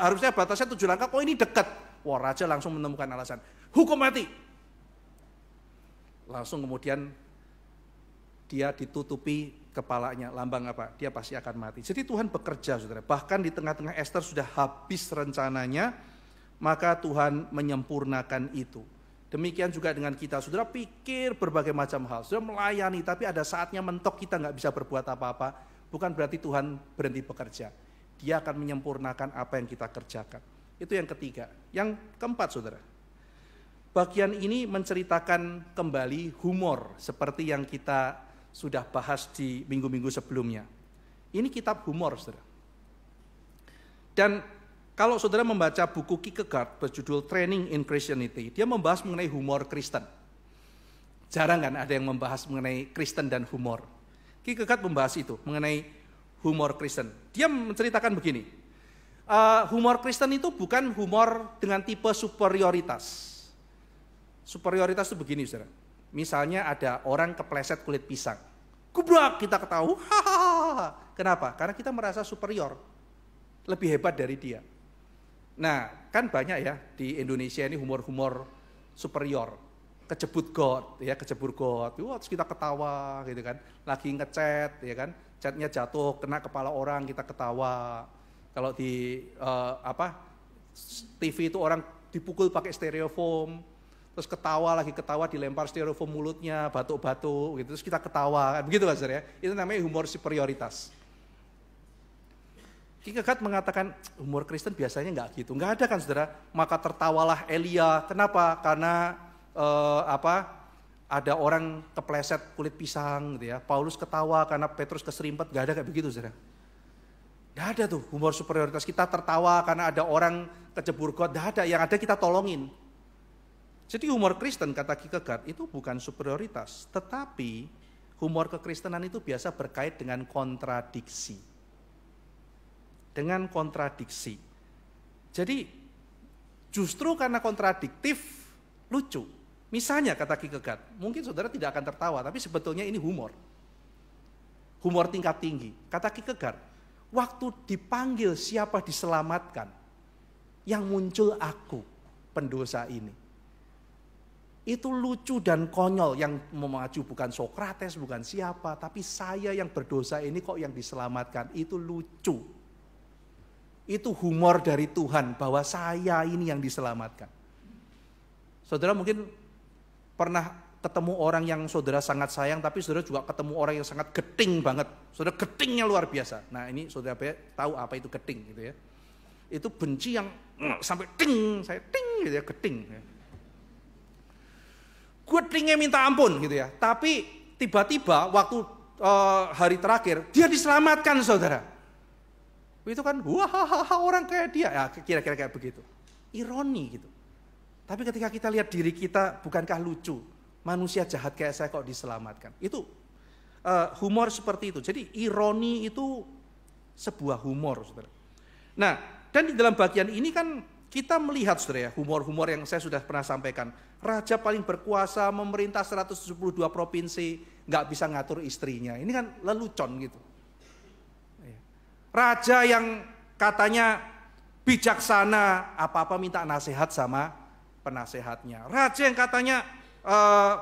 harusnya batasnya 7 langkah, kok ini dekat. Wah raja langsung menemukan alasan, hukum mati. Langsung kemudian dia ditutupi kepalanya, lambang apa? Dia pasti akan mati. Jadi Tuhan bekerja, saudara. Bahkan di tengah-tengah Ester sudah habis rencananya, maka Tuhan menyempurnakan itu. Demikian juga dengan kita, saudara pikir berbagai macam hal, saudara melayani, tapi ada saatnya mentok kita nggak bisa berbuat apa-apa. Bukan berarti Tuhan berhenti bekerja. Dia akan menyempurnakan apa yang kita kerjakan. Itu yang ketiga. Yang keempat, saudara. Bagian ini menceritakan kembali humor seperti yang kita sudah bahas di minggu-minggu sebelumnya. Ini kitab humor, saudara. Dan kalau saudara membaca buku Kierkegaard berjudul Training in Christianity, dia membahas mengenai humor Kristen. Jarang kan ada yang membahas mengenai Kristen dan humor. Kierkegaard membahas itu, mengenai humor Kristen. Dia menceritakan begini, humor Kristen itu bukan humor dengan tipe superioritas. Superioritas itu begini, saudara. Misalnya ada orang kepleset kulit pisang. Gubrak, kita ketawa. Kenapa? Karena kita merasa superior. Lebih hebat dari dia. Nah, kan banyak ya di Indonesia ini humor-humor superior. Kejebur got, ya kejebur got. Terus kita ketawa gitu kan. Lagi ngechat, ya kan. Chatnya jatuh, kena kepala orang, kita ketawa. Kalau di TV itu orang dipukul pakai stereofoam. Terus ketawa, dilempar styrofoam mulutnya, batuk-batuk gitu, terus kita ketawa, begitu kan saudara ya. Itu namanya humor superioritas. Kierkegaard mengatakan humor Kristen biasanya enggak gitu, enggak ada kan saudara. Maka tertawalah Elia, kenapa? Karena ada orang kepleset kulit pisang gitu ya. Paulus ketawa karena Petrus keserimpet, enggak ada kayak begitu saudara. Enggak ada tuh humor superioritas, kita tertawa karena ada orang kejebur got, enggak ada, yang ada kita tolongin. Jadi humor Kristen, kata Kierkegaard, itu bukan superioritas, tetapi humor kekristenan itu biasa berkait dengan kontradiksi. Dengan kontradiksi. Jadi justru karena kontradiktif, lucu. Misalnya kata Kierkegaard, mungkin saudara tidak akan tertawa, tapi sebetulnya ini humor. Humor tingkat tinggi. Kata Kierkegaard, waktu dipanggil siapa diselamatkan, yang muncul aku, pendosa ini. Itu lucu dan konyol, yang memaju bukan Sokrates, bukan siapa, tapi saya yang berdosa ini kok yang diselamatkan. Itu lucu. Itu humor dari Tuhan bahwa saya ini yang diselamatkan. Saudara mungkin pernah ketemu orang yang saudara sangat sayang, tapi saudara juga ketemu orang yang sangat geting banget. Saudara getingnya luar biasa. Nah ini saudara tahu apa itu geting gitu ya. Itu benci yang sampai ting, saya ting gitu ya, geting. Getingnya minta ampun gitu ya. Tapi tiba-tiba waktu hari terakhir dia diselamatkan saudara. Itu kan wah orang kayak dia, ya, kira-kira kayak begitu. Ironi gitu. Tapi ketika kita lihat diri kita, bukankah lucu? Manusia jahat kayak saya kok diselamatkan. Itu humor seperti itu. Jadi ironi itu sebuah humor saudara. Nah dan di dalam bagian ini kan kita melihat saudara ya, humor-humor yang saya sudah pernah sampaikan. Raja paling berkuasa, memerintah 172 provinsi, nggak bisa ngatur istrinya. Ini kan lelucon gitu. Raja yang katanya bijaksana, apa-apa minta nasihat sama penasehatnya. Raja yang katanya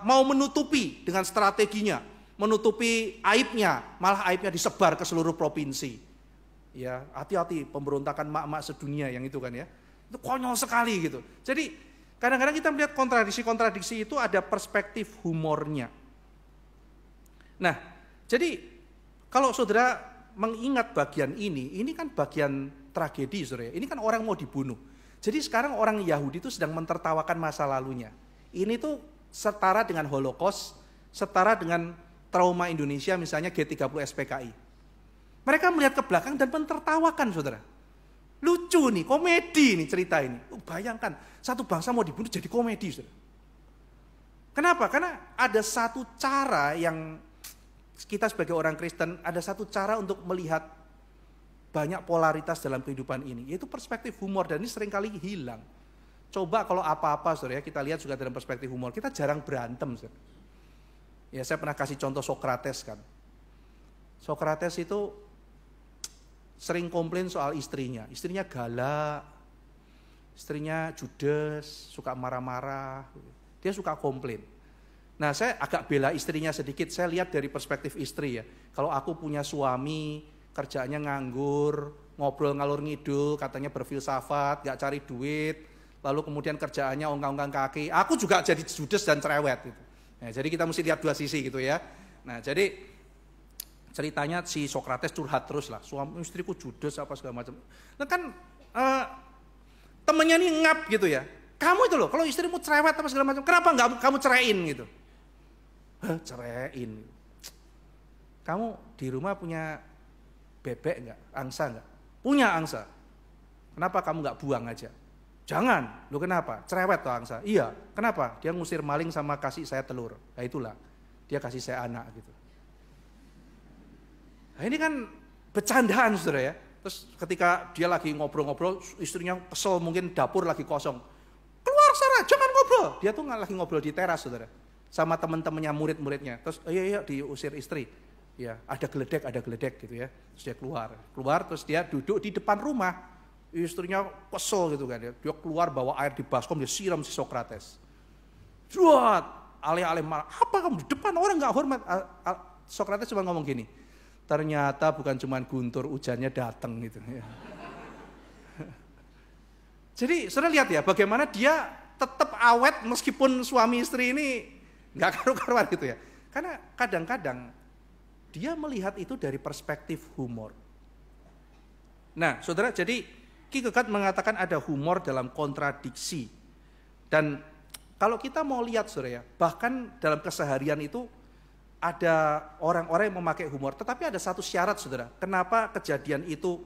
mau menutupi dengan strateginya, menutupi aibnya, malah aibnya disebar ke seluruh provinsi. Ya, hati-hati pemberontakan mak-mak sedunia yang itu kan ya. Itu konyol sekali gitu. Jadi kadang-kadang kita melihat kontradiksi-kontradiksi itu ada perspektif humornya. Nah, jadi kalau saudara mengingat bagian ini kan bagian tragedi saudara. Ini kan orang mau dibunuh. Jadi sekarang orang Yahudi itu sedang mentertawakan masa lalunya. Ini tuh setara dengan Holocaust, setara dengan trauma Indonesia misalnya G30 SPKI. Mereka melihat ke belakang dan mentertawakan saudara. Lucu nih, komedi nih cerita ini. Bayangkan, satu bangsa mau dibunuh jadi komedi. Saudara. Kenapa? Karena ada satu cara yang kita sebagai orang Kristen, ada satu cara untuk melihat banyak polaritas dalam kehidupan ini, yaitu perspektif humor, dan ini seringkali hilang. Coba kalau apa-apa saudara, kita lihat juga dalam perspektif humor, kita jarang berantem. Saudara. Ya saya pernah kasih contoh Sokrates kan. Sokrates itu sering komplain soal istrinya galak, istrinya judes, suka marah-marah, dia suka komplain. Nah saya agak bela istrinya sedikit, saya lihat dari perspektif istri ya. Kalau aku punya suami, kerjaannya nganggur, ngobrol ngalur ngidul, katanya berfilsafat, gak cari duit, lalu kemudian kerjaannya ongkang-ongkang kaki, aku juga jadi judes dan cerewet. Gitu. Nah, jadi kita mesti lihat dua sisi gitu ya. Nah jadi ceritanya si Sokrates curhat terus lah, suami istriku judes apa segala macam. Nah kan temennya nih ngap gitu ya. Kamu itu loh, kalau istrimu cerewet apa segala macam, kenapa nggak kamu ceraiin gitu? Ceraiin. Kamu di rumah punya bebek nggak, angsa nggak? Punya angsa. Kenapa kamu nggak buang aja? Jangan. Lu kenapa? Cerewet toh angsa. Iya. Kenapa? Dia ngusir maling sama kasih saya telur. Nah itulah. Dia kasih saya anak gitu. Nah ini kan bercandaan saudara ya. Terus ketika dia lagi ngobrol-ngobrol, istrinya kesel mungkin dapur lagi kosong. Keluar Sarah, jangan ngobrol. Dia tuh lagi ngobrol di teras saudara. Sama teman-temannya, murid-muridnya. Terus iya diusir istri. Ya ada geledek gitu ya. Terus dia keluar terus dia duduk di depan rumah. Istrinya kesel gitu kan. Dia keluar bawa air di baskom, dia siram si Sokrates. Juat, alih-alih marah. Apa kamu di depan orang gak hormat? Sokrates cuma ngomong gini. Ternyata bukan cuma guntur, hujannya datang gitu. Jadi saudara lihat ya bagaimana dia tetap awet meskipun suami istri ini nggak karu-karuan gitu ya. Karena kadang-kadang dia melihat itu dari perspektif humor. Nah saudara, jadi Kierkegaard mengatakan ada humor dalam kontradiksi. Dan kalau kita mau lihat saudara ya, bahkan dalam keseharian itu ada orang-orang yang memakai humor, tetapi ada satu syarat saudara. Kenapa kejadian itu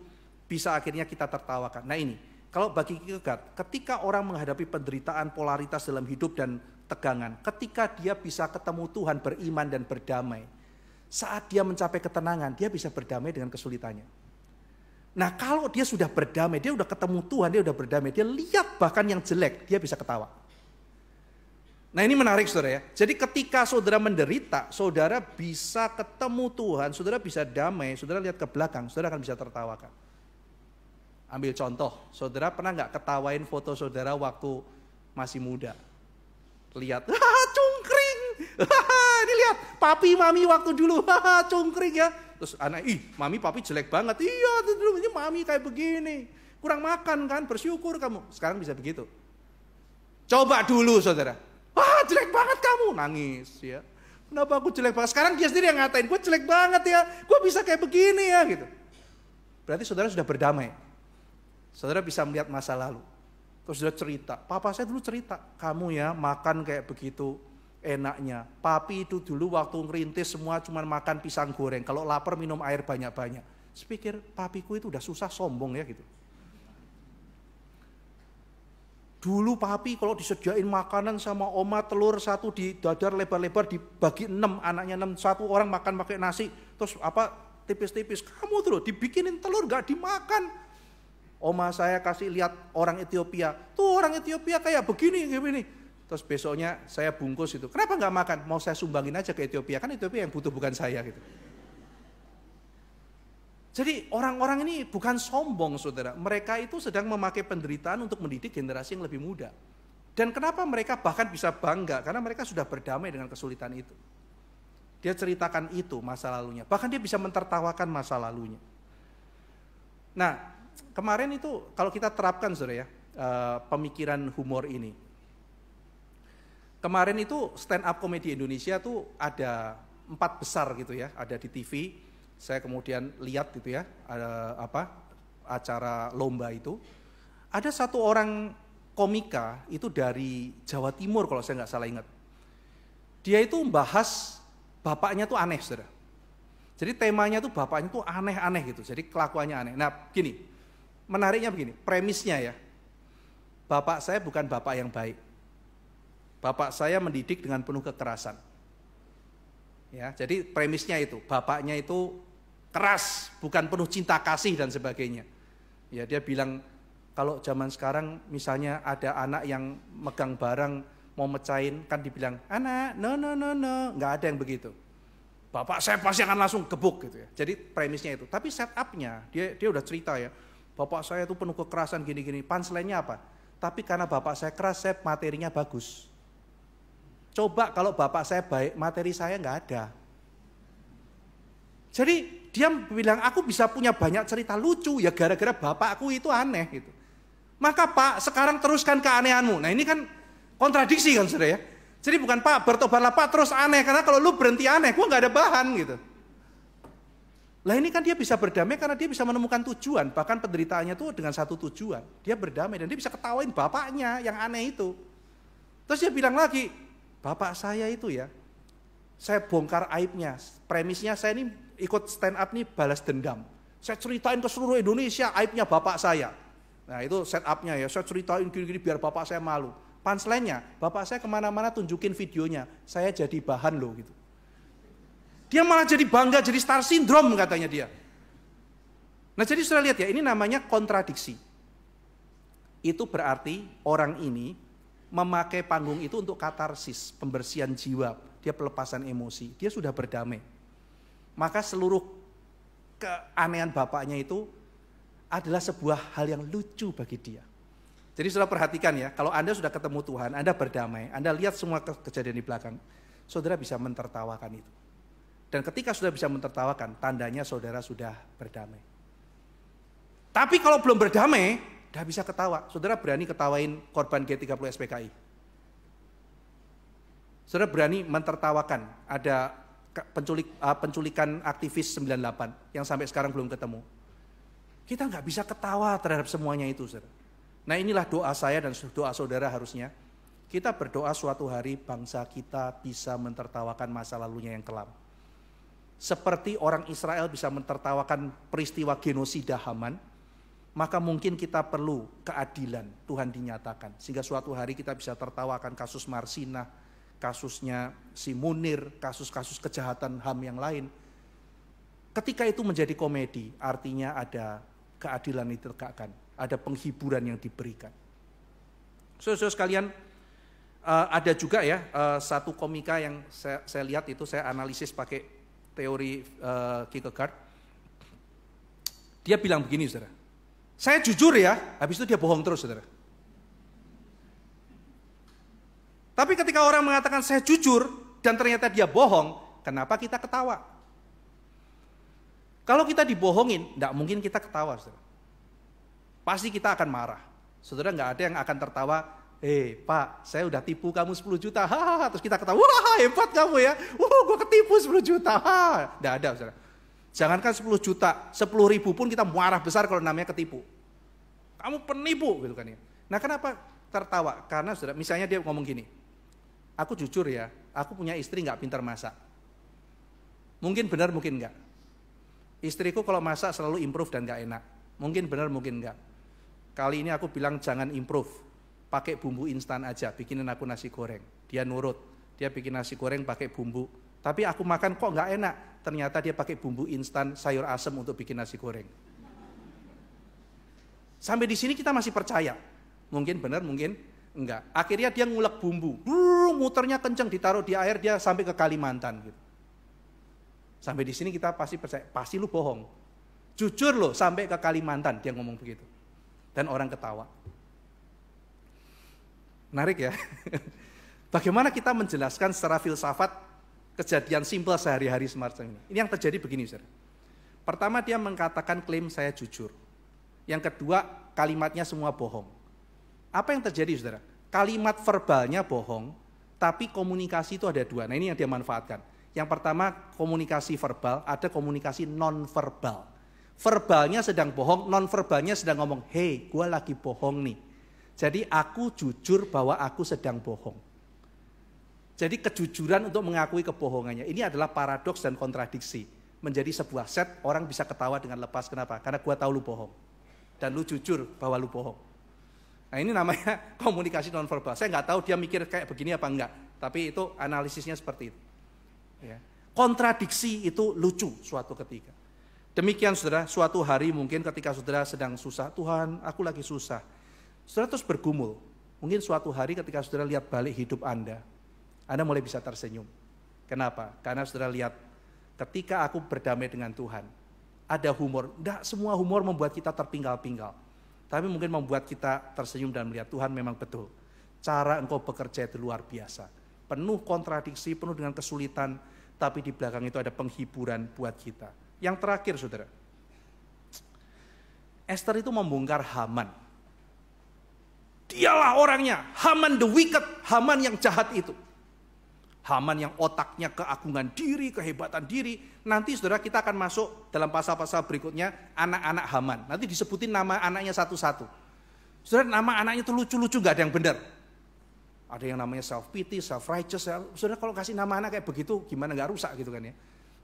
bisa akhirnya kita tertawakan? Nah ini, kalau bagi Kierkegaard, ketika orang menghadapi penderitaan, polaritas dalam hidup dan tegangan, ketika dia bisa ketemu Tuhan, beriman dan berdamai, saat dia mencapai ketenangan, dia bisa berdamai dengan kesulitannya. Nah kalau dia sudah berdamai, dia sudah ketemu Tuhan, dia sudah berdamai, dia lihat bahkan yang jelek, dia bisa ketawa. Nah ini menarik saudara ya. Jadi ketika saudara menderita, saudara bisa ketemu Tuhan, saudara bisa damai, saudara lihat ke belakang, saudara akan bisa tertawakan. Ambil contoh, saudara pernah nggak ketawain foto saudara waktu masih muda? Lihat, cungkring, ini lihat, papi mami waktu dulu, cungkring ya. Terus anak, mami papi jelek banget, iya dulu ini mami kayak begini, kurang makan kan, bersyukur kamu. Sekarang bisa begitu. Coba dulu saudara. Wah jelek banget kamu, nangis ya. Kenapa aku jelek banget? Sekarang dia sendiri yang ngatain, gue jelek banget ya, gue bisa kayak begini ya gitu. Berarti saudara sudah berdamai. Saudara bisa melihat masa lalu. Terus saudara cerita, papa saya dulu cerita, kamu ya makan kayak begitu enaknya. Papi itu dulu waktu ngerintis semua cuma makan pisang goreng, kalau lapar minum air banyak-banyak. Sepikir papiku itu udah susah sombong ya gitu. Dulu papi kalau disediain makanan sama oma, telur satu di dadar lebar-lebar dibagi 6, anaknya 6, satu orang makan pakai nasi, terus apa tipis-tipis. Kamu tuh loh dibikinin telur gak dimakan. Oma saya kasih lihat orang Ethiopia, tuh orang Ethiopia kayak begini. Terus besoknya saya bungkus itu, kenapa nggak makan? Mau saya sumbangin aja ke Ethiopia, kan Ethiopia yang butuh bukan saya gitu. Jadi orang-orang ini bukan sombong saudara, mereka itu sedang memakai penderitaan untuk mendidik generasi yang lebih muda. Dan kenapa mereka bahkan bisa bangga? Karena mereka sudah berdamai dengan kesulitan itu. Dia ceritakan itu masa lalunya, bahkan dia bisa mentertawakan masa lalunya. Nah, kemarin itu kalau kita terapkan saudara ya, pemikiran humor ini. Kemarin itu stand up komedi Indonesia tuh ada 4 besar gitu ya, ada di TV. Saya kemudian lihat gitu ya, ada acara lomba itu. Ada satu orang komika itu dari Jawa Timur kalau saya nggak salah ingat. Dia itu membahas bapaknya tuh aneh saudara. Jadi temanya tuh bapaknya tuh aneh-aneh gitu, jadi kelakuannya aneh. Nah gini, menariknya begini, premisnya ya, bapak saya bukan bapak yang baik. Bapak saya mendidik dengan penuh kekerasan. Ya, jadi premisnya itu, bapaknya itu keras, bukan penuh cinta kasih dan sebagainya. Ya, dia bilang kalau zaman sekarang misalnya ada anak yang megang barang mau mecahin, kan dibilang, anak, no, nggak ada yang begitu. Bapak saya pasti akan langsung gebuk gitu ya. Jadi premisnya itu. Tapi setupnya dia udah cerita ya. Bapak saya itu penuh kekerasan gini-gini. Punchline-nya apa? Tapi karena bapak saya keras, saya materinya bagus. Coba kalau bapak saya baik, materi saya nggak ada. Jadi dia bilang aku bisa punya banyak cerita lucu ya gara-gara bapakku itu aneh gitu. Maka Pak sekarang teruskan keanehanmu. Nah ini kan kontradiksi kan saudara ya. Jadi bukan Pak bertobatlah Pak terus aneh, karena kalau lu berhenti aneh gua nggak ada bahan gitu. Lah ini kan dia bisa berdamai karena dia bisa menemukan tujuan, bahkan penderitaannya tuh dengan satu tujuan. Dia berdamai dan dia bisa ketawain bapaknya yang aneh itu. Terus dia bilang lagi, bapak saya itu ya, saya bongkar aibnya. Premisnya saya ini ikut stand up nih balas dendam. Saya ceritain ke seluruh Indonesia aibnya bapak saya. Nah itu set upnya ya, saya ceritain gini-gini biar bapak saya malu. Punchline-nya, bapak saya kemana-mana tunjukin videonya, saya jadi bahan loh gitu. Dia malah jadi bangga, jadi star syndrome katanya dia. Nah jadi sudah lihat ya, ini namanya kontradiksi. Itu berarti orang ini memakai panggung itu untuk katarsis, pembersihan jiwa, dia pelepasan emosi, dia sudah berdamai. Maka seluruh keanehan bapaknya itu adalah sebuah hal yang lucu bagi dia. Jadi saudara perhatikan ya, kalau Anda sudah ketemu Tuhan, Anda berdamai, Anda lihat semua kejadian di belakang, saudara bisa mentertawakan itu. Dan ketika sudah bisa mentertawakan, tandanya saudara sudah berdamai. Tapi kalau belum berdamai, udah bisa ketawa. Saudara berani ketawain korban G30 SPKI? Saudara berani mentertawakan ada penculikan aktivis 98 yang sampai sekarang belum ketemu? Kita nggak bisa ketawa terhadap semuanya itu, saudara. Nah inilah doa saya dan doa saudara harusnya. Kita berdoa suatu hari bangsa kita bisa mentertawakan masa lalunya yang kelam. Seperti orang Israel bisa mentertawakan peristiwa genosida Haman, maka mungkin kita perlu keadilan Tuhan dinyatakan. Sehingga suatu hari kita bisa tertawakan kasus Marsinah, kasusnya si Munir, kasus-kasus kejahatan HAM yang lain. Ketika itu menjadi komedi, artinya ada keadilan ditegakkan, ada penghiburan yang diberikan. Saudara-saudara sekalian, ada juga ya satu komika yang saya lihat itu, saya analisis pakai teori Kierkegaard. Dia bilang begini saudara, saya jujur ya, habis itu dia bohong terus saudara. Tapi ketika orang mengatakan saya jujur dan ternyata dia bohong, kenapa kita ketawa? Kalau kita dibohongin, tidak mungkin kita ketawa saudara. Pasti kita akan marah. Saudara nggak ada yang akan tertawa, Pak, saya udah tipu kamu 10 juta, hahaha. Terus kita ketawa, wah hebat kamu ya, gue ketipu 10 juta, nggak ada saudara. Jangankan 10 juta, 10.000 pun kita marah besar kalau namanya ketipu. Kamu penipu gitu kan ya. Nah kenapa tertawa? Karena saudara, misalnya dia ngomong gini, aku jujur ya, aku punya istri nggak pintar masak. Mungkin benar, mungkin nggak. Istriku kalau masak selalu improve dan nggak enak. Mungkin benar, mungkin nggak. Kali ini aku bilang jangan improve, pakai bumbu instan aja, bikinin aku nasi goreng. Dia nurut, dia bikin nasi goreng pakai bumbu. Tapi aku makan kok nggak enak. Ternyata dia pakai bumbu instan sayur asem untuk bikin nasi goreng. Sampai di sini kita masih percaya. Mungkin benar, mungkin enggak. Akhirnya dia ngulek bumbu. Muternya kenceng, ditaruh di air, dia sampai ke Kalimantan gitu. Sampai di sini kita pasti percaya, pasti lu bohong. Jujur loh, sampai ke Kalimantan dia ngomong begitu. Dan orang ketawa. Menarik ya. Bagaimana kita menjelaskan secara filsafat kejadian simpel sehari-hari semacam ini. Ini yang terjadi begini, saudara. Pertama, dia mengatakan klaim saya jujur. Yang kedua, kalimatnya semua bohong. Apa yang terjadi, saudara? Kalimat verbalnya bohong, tapi komunikasi itu ada dua. Nah, ini yang dia manfaatkan. Yang pertama, komunikasi verbal, ada komunikasi non-verbal. Verbalnya sedang bohong, non-verbalnya sedang ngomong, hey, gue lagi bohong nih. Jadi aku jujur bahwa aku sedang bohong. Jadi kejujuran untuk mengakui kebohongannya. Ini adalah paradoks dan kontradiksi. Menjadi sebuah set, orang bisa ketawa dengan lepas. Kenapa? Karena gue tahu lu bohong. Dan lu jujur bahwa lu bohong. Nah, ini namanya komunikasi nonverbal. Saya nggak tahu dia mikir kayak begini apa enggak. Tapi itu analisisnya seperti itu. Ya. Kontradiksi itu lucu suatu ketika. Demikian saudara, suatu hari mungkin ketika saudara sedang susah. Tuhan, aku lagi susah. Saudara terus bergumul. Mungkin suatu hari ketika saudara lihat balik hidup Anda mulai bisa tersenyum. Kenapa? Karena saudara lihat, ketika aku berdamai dengan Tuhan, ada humor. Tidak semua humor membuat kita terpinggal-pinggal. Tapi mungkin membuat kita tersenyum dan melihat Tuhan memang betul. Cara engkau bekerja itu luar biasa. Penuh kontradiksi, penuh dengan kesulitan. Tapi di belakang itu ada penghiburan buat kita. Yang terakhir saudara. Esther itu membongkar Haman. Dialah orangnya, Haman the wicked, Haman yang jahat itu. Haman yang otaknya keagungan diri, kehebatan diri. Nanti saudara kita akan masuk dalam pasal-pasal berikutnya anak-anak Haman. Nanti disebutin nama anaknya satu-satu. Saudara nama anaknya itu lucu-lucu, gak ada yang benar. Ada yang namanya self-pity, self-righteous. Saudara kalau kasih nama anak kayak begitu gimana gak rusak gitu kan ya.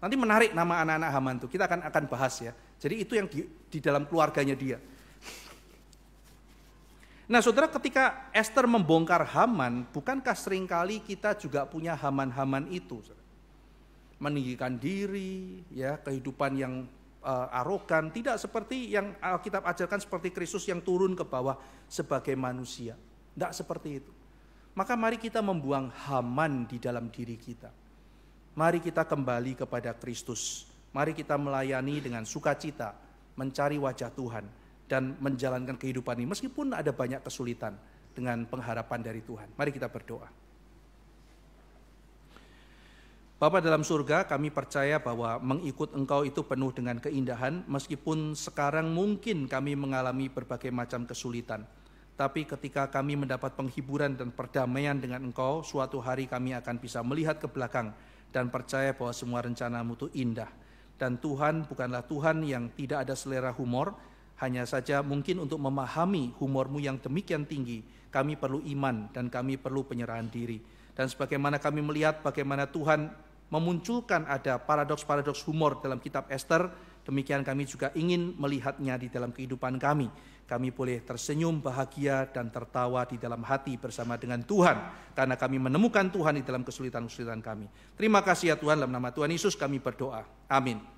Nanti menarik nama anak-anak Haman itu. Kita akan bahas ya. Jadi itu yang di dalam keluarganya dia. Nah saudara, ketika Esther membongkar Haman, bukankah seringkali kita juga punya Haman-Haman itu? Meninggikan diri, ya, kehidupan yang arogan, tidak seperti yang Alkitab ajarkan seperti Kristus yang turun ke bawah sebagai manusia. Tidak seperti itu. Maka mari kita membuang Haman di dalam diri kita. Mari kita kembali kepada Kristus. Mari kita melayani dengan sukacita, mencari wajah Tuhan. Dan menjalankan kehidupan ini meskipun ada banyak kesulitan dengan pengharapan dari Tuhan. Mari kita berdoa. Bapa dalam surga, kami percaya bahwa mengikut Engkau itu penuh dengan keindahan, meskipun sekarang mungkin kami mengalami berbagai macam kesulitan. Tapi ketika kami mendapat penghiburan dan perdamaian dengan Engkau, suatu hari kami akan bisa melihat ke belakang dan percaya bahwa semua rencana-Mu itu indah. Dan Tuhan bukanlah Tuhan yang tidak ada selera humor. Hanya saja mungkin untuk memahami humor-Mu yang demikian tinggi, kami perlu iman dan kami perlu penyerahan diri. Dan sebagaimana kami melihat bagaimana Tuhan memunculkan ada paradoks-paradoks humor dalam kitab Esther, demikian kami juga ingin melihatnya di dalam kehidupan kami. Kami boleh tersenyum, bahagia, dan tertawa di dalam hati bersama dengan Tuhan. Karena kami menemukan Tuhan di dalam kesulitan-kesulitan kami. Terima kasih ya Tuhan, dalam nama Tuhan Yesus kami berdoa. Amin.